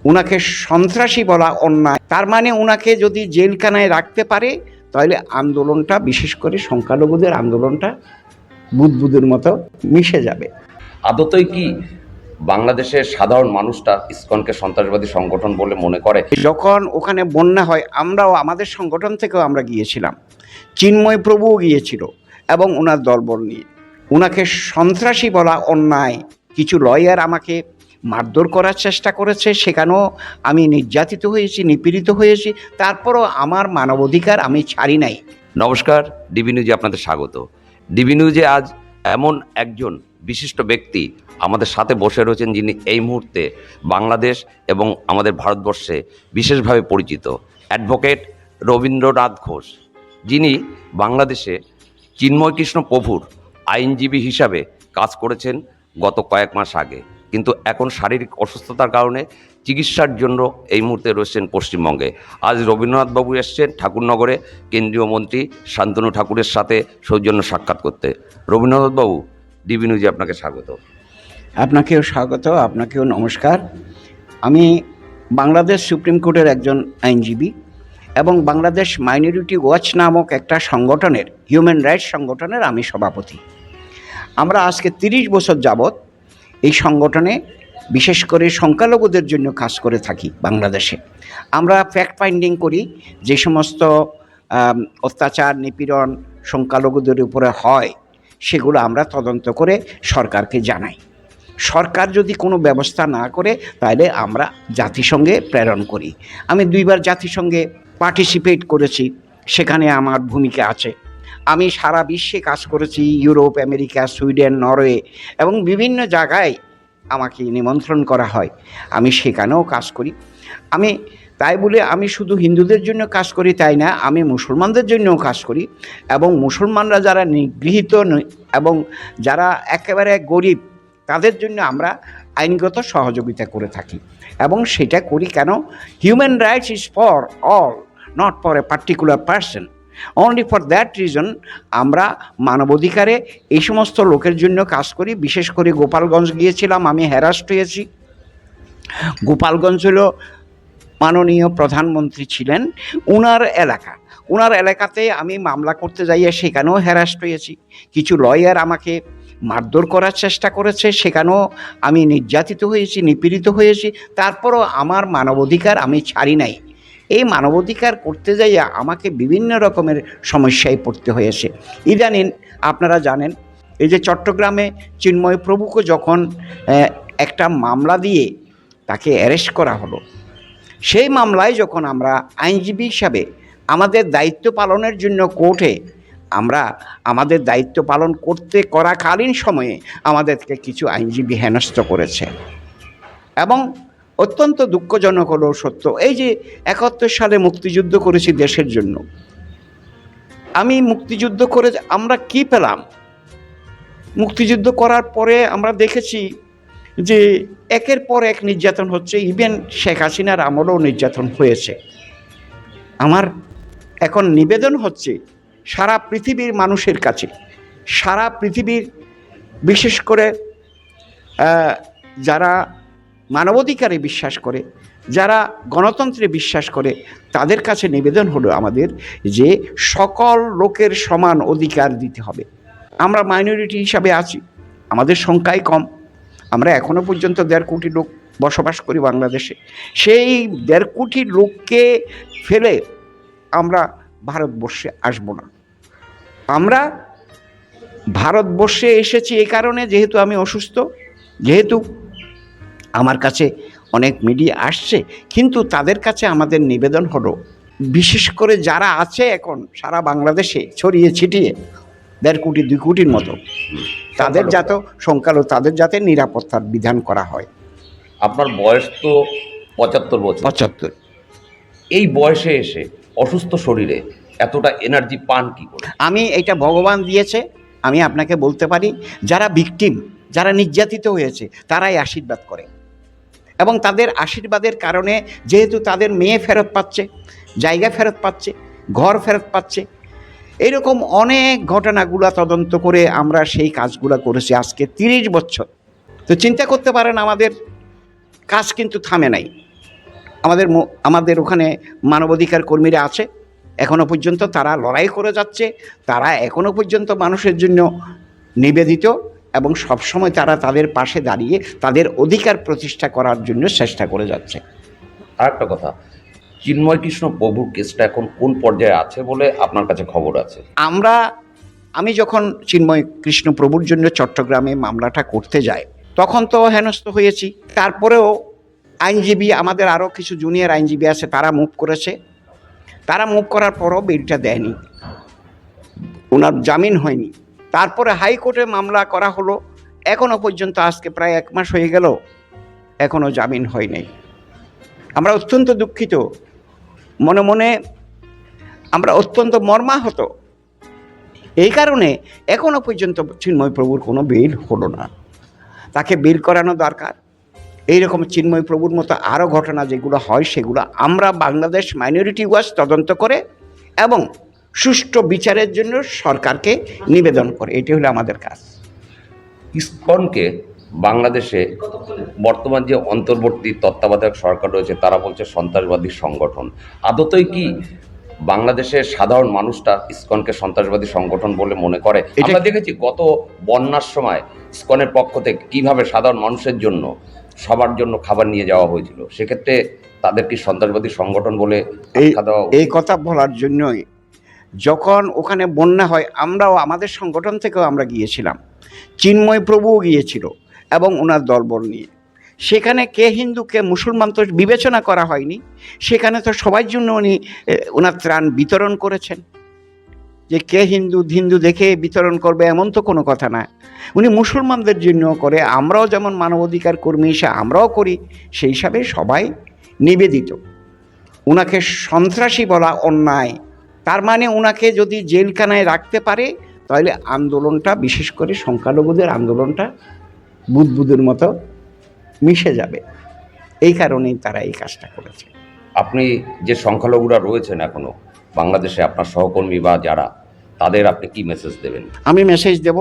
উনাকে সন্ত্রাসী বলা অন্যায়। তার মানে উনাকে যদি জেলখানায় রাখতে পারে তাহলে আন্দোলনটা, বিশেষ করে সংখ্যালঘুদের আন্দোলনটা বুদবুদের মতো মিশে যাবে। আদতই কি বাংলাদেশের সাধারণ মানুষটা ইসকনকে সন্ত্রাসবাদী সংগঠন বলে মনে করে? যখন ওখানে বন্যা হয়, আমরাও আমাদের সংগঠন থেকেও আমরা গিয়েছিলাম, চিন্ময় প্রভুও গিয়েছিল এবং ওনার দলবল নিয়ে। ওনাকে সন্ত্রাসী বলা অন্যায়। কিছু লয়ার আমাকে মারধর করার চেষ্টা করেছে, সেখানেও আমি নির্যাতিত হয়েছি, নিপীড়িত হয়েছি, তারপরও আমার মানবাধিকার আমি ছাড়ি নাই। নমস্কার, ডিবি নিউজে আপনাদের স্বাগত। ডিবি নিউজে আজ এমন একজন বিশিষ্ট ব্যক্তি আমাদের সাথে বসে রয়েছেন, যিনি এই মুহূর্তে বাংলাদেশ এবং আমাদের ভারতবর্ষে বিশেষভাবে পরিচিত, অ্যাডভোকেট রবীন্দ্রনাথ ঘোষ, যিনি বাংলাদেশে চিন্ময় কৃষ্ণ প্রভুর আইনজীবী হিসাবে কাজ করেছেন গত কয়েক মাস আগে, কিন্তু এখন শারীরিক অসুস্থতার কারণে চিকিৎসার জন্য এই মুহূর্তে রয়েছেন পশ্চিমবঙ্গে। আজ রবীন্দ্রনাথবাবু এসছেন ঠাকুরনগরে কেন্দ্রীয় মন্ত্রী শান্তনু ঠাকুরের সাথে সৌজন্য সাক্ষাৎ করতে। রবীন্দ্রনাথবাবু, ডিবি নিউজে আপনাকে স্বাগত। আপনাকেও স্বাগত, আপনাকেও নমস্কার। আমি বাংলাদেশ সুপ্রিম কোর্টের একজন আইনজীবী এবং বাংলাদেশ মাইনরিটি ওয়াচ নামক একটা সংগঠনের, হিউম্যান রাইটস সংগঠনের আমি সভাপতি। আমরা আজকে 30 বছর যাবৎ এই সংগঠনে বিশেষ করে সংখ্যালঘুদের জন্য কাজ করে থাকি বাংলাদেশে। আমরা ফ্যাক্ট ফাইন্ডিং করি, যে সমস্ত অত্যাচার নিপীড়ন সংখ্যালঘুদের উপরে হয় সেগুলো আমরা তদন্ত করে সরকারকে জানাই। সরকার যদি কোনো ব্যবস্থা না করে তাহলে আমরা জাতিসংঘে প্রেরণ করি। আমি 2বার জাতিসংঘে পার্টিসিপেট করেছি, সেখানে আমার ভূমিকা আছে। আমি সারা বিশ্বে কাজ করেছি, ইউরোপ, আমেরিকা, সুইডেন, নরওয়ে এবং বিভিন্ন জায়গায় আমাকে নিমন্ত্রণ করা হয়, আমি সেখানেও কাজ করি। আমি তাই বলে আমি শুধু হিন্দুদের জন্য কাজ করি তাই না, আমি মুসলমানদের জন্যও কাজ করি এবং মুসলমানরা যারা নিগৃহীত এবং যারা একেবারে গরিব তাদের জন্য আমরা আইনগত সহযোগিতা করে থাকি। এবং সেটা করি কেন? Human rights is for all, not for a particular person. Only for that reason আমরা মানবাধিকারে এই সমস্ত লোকের জন্য কাজ করি। বিশেষ করে গোপালগঞ্জ গিয়েছিলাম, আমি হ্যারাস্ট হয়েছি। গোপালগঞ্জ হলো মাননীয় প্রধানমন্ত্রী ছিলেন, ওনার এলাকাতে আমি মামলা করতে যাইয়ে সেখানেও হ্যারাস্ট হয়েছি। কিছু লয়ার আমাকে মারধর করার চেষ্টা করেছে, সেখানেও আমি নির্যাতিত হয়েছি, নিপীড়িত হয়েছি, তারপরও আমার মানবাধিকার আমি ছাড়ি নাই। এই মানবাধিকার করতে যাইয়া আমাকে বিভিন্ন রকমের সমস্যায় পড়তে হয়েছে। ইদানিং আপনারা জানেন, এই যে চট্টগ্রামে চিন্ময় প্রভুকে যখন একটা মামলা দিয়ে তাকে অ্যারেস্ট করা হলো, সেই মামলায় যখন আমরা আইনজীবী হিসাবে আমাদের দায়িত্ব পালনের জন্য কোর্টে আমরা আমাদের দায়িত্ব পালন করাকালীন সময়ে আমাদেরকে কিছু আইনজীবী হেনস্থ করেছে এবং অত্যন্ত দুঃখজনক হলো সত্য। এই যে 71 সালে মুক্তিযুদ্ধ করেছি দেশের জন্য, আমি মুক্তিযুদ্ধ করে আমরা কি পেলাম? মুক্তিযুদ্ধ করার পরে আমরা দেখেছি যে একের পর এক নির্যাতন হচ্ছে, ইভেন শেখ হাসিনার আমলেও নির্যাতন হয়েছে। আমার এখন নিবেদন হচ্ছে সারা পৃথিবীর মানুষের কাছে, সারা পৃথিবীর বিশেষ করে যারা মানবাধিকারে বিশ্বাস করে, যারা গণতন্ত্রে বিশ্বাস করে, তাদের কাছে নিবেদন হলো আমাদের যে সকল লোকের সমান অধিকার দিতে হবে। আমরা মাইনরিটি হিসাবে আছি, আমাদের সংখ্যাই কম, আমরা এখনও পর্যন্ত 1.5 কোটি লোক বসবাস করি বাংলাদেশে। সেই 1.5 কোটি লোককে ফেলে আমরা ভারতবর্ষে আসবো না। আমরা ভারতবর্ষে এসেছি এই কারণে, যেহেতু আমি অসুস্থ, যেহেতু আমার কাছে অনেক মিডিয়া আসছে, কিন্তু তাদের কাছে আমাদের নিবেদন হলো, বিশেষ করে যারা আছে এখন সারা বাংলাদেশে ছড়িয়ে ছিটিয়ে 1.5 কোটি 2 কোটির মতো, তাদের যাতে তাদের যাতে নিরাপত্তার বিধান করা হয়। আপনার বয়স তো 75 বছর। 75। এই বয়সে এসে অসুস্থ শরীরে এতটা এনার্জি পান কি করে? আমি এটা ভগবান দিয়েছে, আমি আপনাকে বলতে পারি। যারা ভিকটিম, যারা নির্যাতিত হয়েছে, তারাই আশীর্বাদ করে এবং তাদের আশীর্বাদের কারণে যেহেতু তাদের মেয়ে ফেরত পাচ্ছে, জায়গা ফেরত পাচ্ছে, ঘর ফেরত পাচ্ছে, এরকম অনেক ঘটনাগুলো তদন্ত করে আমরা সেই কাজগুলো করেছি আজকে 30 বছর। তো চিন্তা করতে পারেন আমাদের কাজ কিন্তু থামে নাই। আমাদের ওখানে মানবাধিকার কর্মীরা আছে, এখনো পর্যন্ত তারা লড়াই করে যাচ্ছে। তারা এখনো পর্যন্ত মানুষের জন্য নিবেদিত এবং সবসময় তারা তাদের পাশে দাঁড়িয়ে তাদের অধিকার প্রতিষ্ঠা করার জন্য চেষ্টা করে যাচ্ছে। আর একটা কথা, চিন্ময় কৃষ্ণ প্রভুর কেসটা এখন কোন পর্যায়ে আছে বলে আপনার কাছে খবর আছে? আমি যখন চিন্ময় কৃষ্ণ প্রভুর জন্য চট্টগ্রামে মামলাটা করতে যাই, তখন তো হেনস্থ হয়েছি। তারপরেও আইনজীবী, আমাদের আরও কিছু জুনিয়র আইনজীবী আছে, তারা মুভ করেছে। তারা মুভ করার পরও বেলটা দেয়নি, ওনার জামিন হয়নি। তারপরে হাইকোর্টে মামলা করা হলো, এখনও পর্যন্ত আজকে প্রায় 1 মাস হয়ে গেল, এখনও জামিন হয় নাই। আমরা অত্যন্ত দুঃখিত, মনে মনে আমরা অত্যন্ত মর্মাহত। এই কারণে এখনও পর্যন্ত চিন্ময় প্রভুর কোনো বেল হলো না। তাকে বেল করানো দরকার। এইরকম চিন্ময় প্রভুর মতো আরও ঘটনা যেগুলো হয়, সেগুলো আমরা বাংলাদেশ মাইনরিটি ওয়াচ তদন্ত করে এবং সুষ্ঠু বিচারের জন্য সরকারকে নিবেদন করে, এটি হলো আমাদের কাজ। ইসকনকে বাংলাদেশে বর্তমান যে অন্তর্বর্তী তত্ত্বাবধায়ক সরকার রয়েছে তারা বলছে সন্ত্রাসবাদী সংগঠন। আদতেই কি বাংলাদেশের সাধারণ মানুষটা ইসকনকে সন্ত্রাসবাদী সংগঠন বলে মনে করে? আমরা দেখেছি গত বন্যার সময় ইসকনের পক্ষ থেকে কিভাবে সাধারণ মানুষের জন্য, সবার জন্য খাবার নিয়ে যাওয়া হয়েছিল। সেক্ষেত্রে তাদের কি সন্ত্রাসবাদী সংগঠন বলে আখ্যা দেওয়া? এই কথা বলার জন্যই যখন ওখানে বন্যা হয়, আমরাও আমাদের সংগঠন থেকেও আমরা গিয়েছিলাম, চিন্ময় প্রভুও গিয়েছিল এবং ওনার দলবল নিয়ে। সেখানে কে হিন্দু কে মুসলমান তো বিবেচনা করা হয়নি, সেখানে তো সবার জন্য উনি ওনার ত্রাণ বিতরণ করেছেন। যে কে হিন্দু দেখে বিতরণ করবে এমন তো কোনো কথা না, উনি মুসলমানদের জন্য করে। আমরাও যেমন মানবাধিকার কর্মী হিসেবে আমরাও করি, সেই হিসাবে সবাই নিবেদিত। ওনাকে সন্ত্রাসী বলা অন্যায়। তার মানে ওনাকে যদি জেলখানায় রাখতে পারে, তাহলে আন্দোলনটা, বিশেষ করে সংখ্যালঘুদের আন্দোলনটা বুদবুদের মতো মিশে যাবে। এই কারণেই তারা এই কাজটা করেছে। আপনি যে সংখ্যালঘুরা রয়েছেন এখনো বাংলাদেশে, আপনার সহকর্মী বা যারা, তাদের আপনি কি মেসেজ দেবেন? আমি মেসেজ দেব,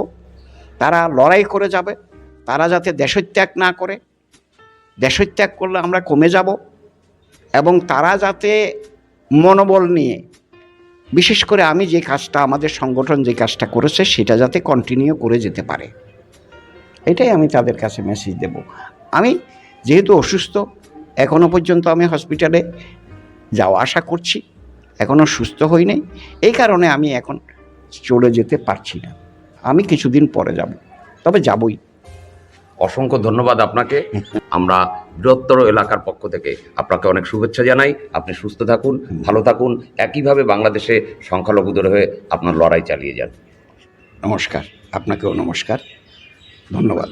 তারা লড়াই করে যাবে, তারা যাতে দেশত্যাগ না করে। দেশত্যাগ করলে আমরা কমে যাব, এবং তারা যাতে মনোবল নিয়ে, বিশেষ করে আমি যে কাজটা, আমাদের সংগঠন যে কাজটা করেছে, সেটা যাতে কন্টিনিউ করে যেতে পারে, এটাই আমি তাদের কাছে মেসেজ দেব। আমি যেহেতু অসুস্থ, এখনও পর্যন্ত আমি হসপিটালে যাওয়া আসা করছি, এখনও সুস্থ হই নাই, এই কারণে আমি এখন চলে যেতে পারছি না। আমি কিছুদিন পরে যাব, তবে যাবই। অসংখ্য ধন্যবাদ আপনাকে। আমরা বৃহত্তর এলাকার পক্ষ থেকে আপনাকে অনেক শুভেচ্ছা জানাই। আপনি সুস্থ থাকুন, ভালো থাকুন, একইভাবে বাংলাদেশে সংখ্যালঘুদের হয়ে আপনার লড়াই চালিয়ে যান। নমস্কার, আপনাকেও নমস্কার, ধন্যবাদ।